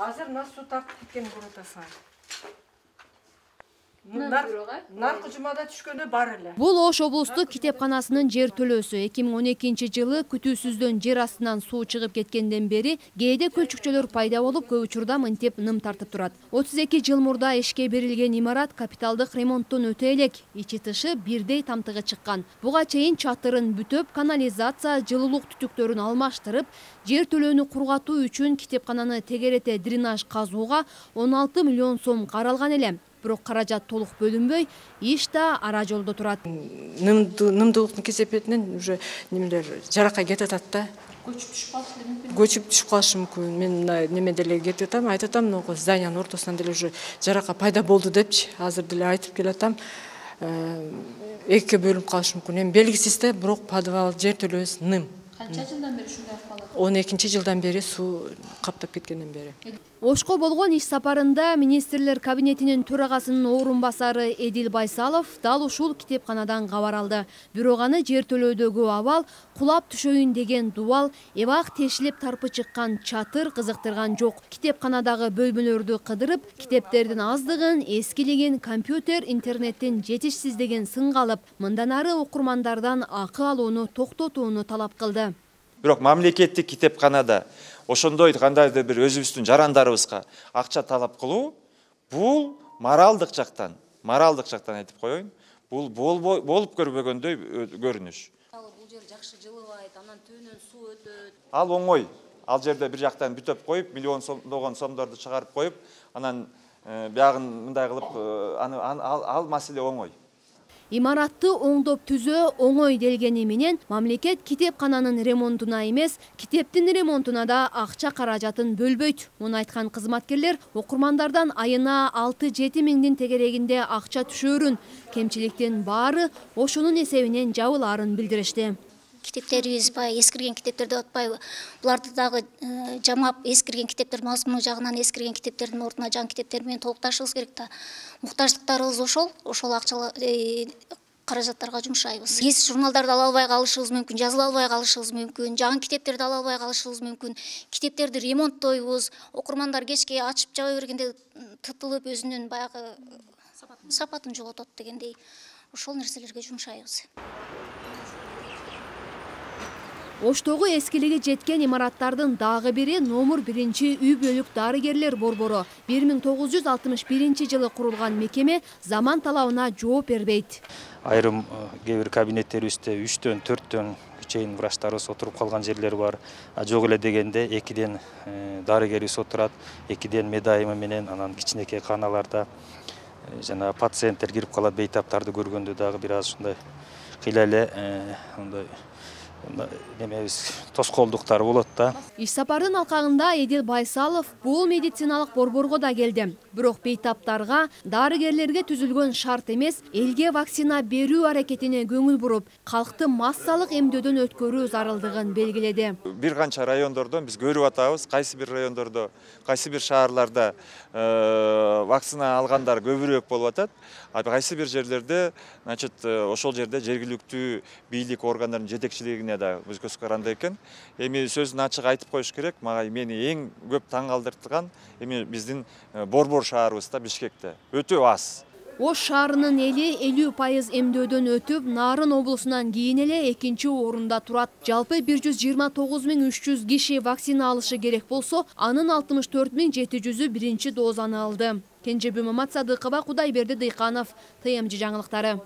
Азыр нас суу тартып кеткен Буротаса. Наркы жумада түшкөнү бар эле. Бул Ош облустук китепканасынын жер төлөөсү 2012 жылы күтүүсүздөн жер астынан суу чыгып кеткенден бери кээде көлчүкчөлөр пайда болуп, көп учурда мынтип ным тартып турат. 32 жыл мурда ишке берилген имарат капиталдык ремонттон өтө элек, ичи тышы бирдей тамтыгы чыккан. Буга чейин чатырын бүтөп, канализация, жылуулук түтүктөрүн алмаштырып, жер төлөөнү кургатуу үчүн китепкананы тегерете дренаж казууга 16 миллион сом каралган эле. Бирок каражат толук бөлүнбөй, иш да ара жолдо турат. Нымдуулуктун кесепетинен уже немелер жаракка кетип атат да. Көчүп түшүп калышы мүмкүн. Мен неме деле кетип атам, айтып атам, могу зданиянын ортосунан деле уже жаракка пайда болду депчи. Азыр деле айтып келатам. Экиге бөлүнүп калышы мүмкүн. Эми белгисиз да, бирок подвал жер төлөөбүз ным. Канча жылдан бери ушундай акыбалат? 12 жылдан бери суу каптап кеткенден бери. Ошко болгон иш сапарында министрлер кабинетинин төрагасынын орун басары Эдил Байсалов дал ушул китепканадан кабар алды. Бирок аны жер төлөөдөгү абал, кулап түшөйүн деген дубал, эбак тешилип тарпы чыккан чатыр кызыктырган жок. Китепканадагы бөлмөлөрдү кыдырып, китептердин аздыгын, эскилигин, компьютер, интернеттин жетишсиздигин сынга алып, мындан ары окурмандардан акы алууну токтотууну талап кылды. Бирок мамлекеттик китепканада ошондой кандайдыр бир өзүбүздүн жарандарыбызга акча талап кылуу, бул моралдык жактан айтып коеюн, бул болуп көрбөгөндөй көрүнүш. Бул жер жакшы жылыбайт, анан төбүнөн суу өтөт. Ал оңой. Ал жерде бир жактан бүтөп коюп, миллиондогон сомдорду чыгарып коюп, анан биягын мындай кылып, ал маселе оңой. Имаратты оңдоп түзөө оңой делгени менен мамлекет китепкананын ремонтуна эмес, китептин ремонтуна да акча каражатын бөлбөйт. Муну айткан кызматкерлер окурмандардан айына 6-7 миңдин тегерегинде акча түшөрүн, кемчиликтин баары ошонун эсебинен жабылаарын билдиришти. Китептерибиз эскирген китептерди атпайбы. Буларды дагы жамап, эскирген китептер мазмуну жагынан эскирген китептердин ордуна жаңы китептер менен толукташыбыз керек да. Муктаждыктарыбыз ошол акчалар каражаттарга жумшайбыз. Кез журналдарды ала албай калышыбыз мүмкүн, жазыла албай калышыбыз мүмкүн, жаңы китептерди ала албай калышыбыз мүмкүн. Китептерди ремонттойбуз, окурмандар кечке ачып жаба бергенде тытылып өзүнүн баягы сапатын жоготот дегендей. Ошол нерселерге жумшайбыз. Оштогу эскилиги жеткен имараттардын дагы бири номер 1 үй бөлүк дарыгерлер борбору. 1961 жылы курулган мекеме заман талабына жооп бербейт. Айрым кээ бир кабинеттерибизде 3-төн 4төн чейин врачтарыбыз отуруп калган жерлер бар. Жок эле дегенде 2ден дарыгерибиз отурат, 2ден медайымы менен, анан кичинекей каналарда жана пациенттер кирип калат, бейтаптарды көргөндө дагы бир аз ушундай кыйла эле мындай немебиз тоскоолдуктар болот да. Иш сапардын алкагында Эдил Байсалов бул медициналык борборго да келди. Бирок бейтаптарга, дарыгерлерге түзүлгөн шарт эмес, элге вакцина берүү аракетине көңүл буруп, калкты массалык эмдөөдөн өткөрүү зарылдыгын белгиледи. Бир канча райондордон биз көрүп атабыз, кайсы бир райондордо, кайсы бир шаарларда вакцина алгандар көбүрөөк болуп атат. Кайсы бир жерлерде, ошол жерде жергиликтүү бийлик органдарынын жетекчилигине да биз көз каранды экен. Эми сөзүн ачык айтып коюш керек. Мени эң көп таң калтырткан эми биздин борбор шаарыбызда, Бишкекте өтө аз. Ош шаарынын эли 50% эмдөөдөн өтүп, Нарын облусунан кийин эле 2-орунда турат. Жалпы 129.300 киши вакцина алышы керек болсо, анын 64.700-ü биринчи дозаны алды. Кенжебүй Мамат Садыкова, Кудайберди Дыйканов, ТМЖ жаңылыктары.